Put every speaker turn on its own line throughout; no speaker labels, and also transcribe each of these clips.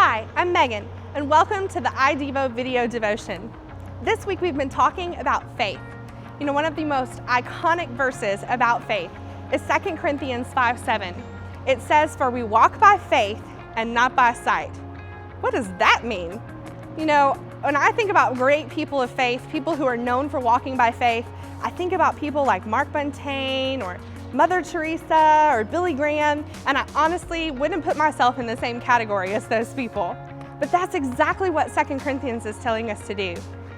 Hi, I'm Megan, and welcome to the iDevo video devotion. This week we've been talking about faith. You know, one of the most iconic verses about faith is 2 Corinthians 5:7. It says, "For we walk by faith and not by sight." What does that mean? You know, when I think about great people of faith, people who are known for walking by faith, I think about people like Mark Buntain or Mother Teresa or Billy Graham, and I honestly wouldn't put myself in the same category as those people. But that's exactly what 2 Corinthians is telling us to do.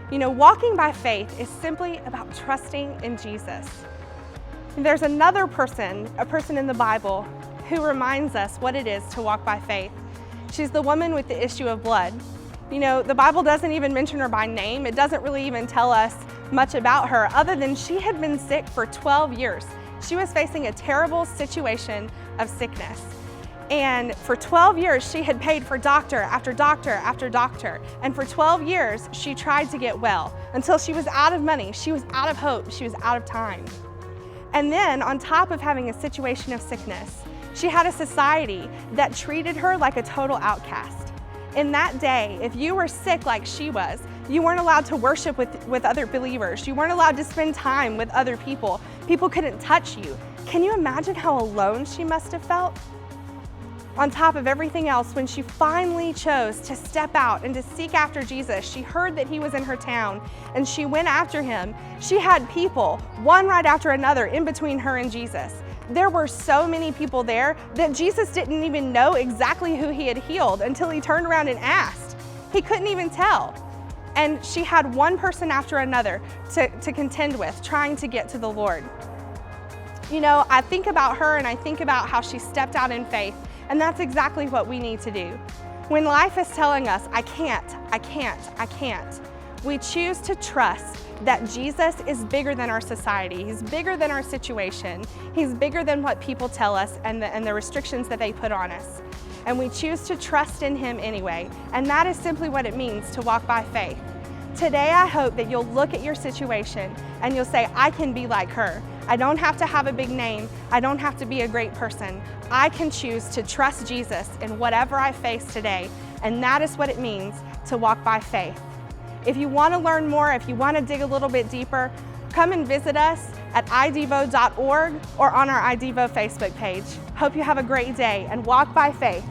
You know, walking by faith is simply about trusting in Jesus. And there's another person, a person in the Bible, who reminds us what it is to walk by faith. She's the woman with the issue of blood. You know, the Bible doesn't even mention her by name. It doesn't really even tell us much about her, other than she had been sick for 12 years. She was facing a terrible situation of sickness. And for 12 years, she had paid for doctor after doctor after doctor. And for 12 years, she tried to get well until she was out of money, she was out of hope, she was out of time. And then, on top of having a situation of sickness, she had a society that treated her like a total outcast. In that day, if you were sick like she was, you weren't allowed to worship with other believers. You weren't allowed to spend time with other people. People couldn't touch you. Can you imagine how alone she must have felt? On top of everything else, when she finally chose to step out and to seek after Jesus, she heard that he was in her town and she went after him. She had people, one right after another, in between her and Jesus. There were so many people there that Jesus didn't even know exactly who he had healed until he turned around and asked. He couldn't even tell. And she had one person after another to contend with, trying to get to the Lord. You know, I think about her and I think about how she stepped out in faith, and that's exactly what we need to do. When life is telling us, I can't, we choose to trust that Jesus is bigger than our society. He's bigger than our situation. He's bigger than what people tell us and the restrictions that they put on us. And we choose to trust in him anyway. And that is simply what it means to walk by faith. Today, I hope that you'll look at your situation and you'll say, I can be like her. I don't have to have a big name. I don't have to be a great person. I can choose to trust Jesus in whatever I face today. And that is what it means to walk by faith. If you want to learn more, if you want to dig a little bit deeper, come and visit us at iDevo.org or on our iDevo Facebook page. Hope you have a great day and walk by faith.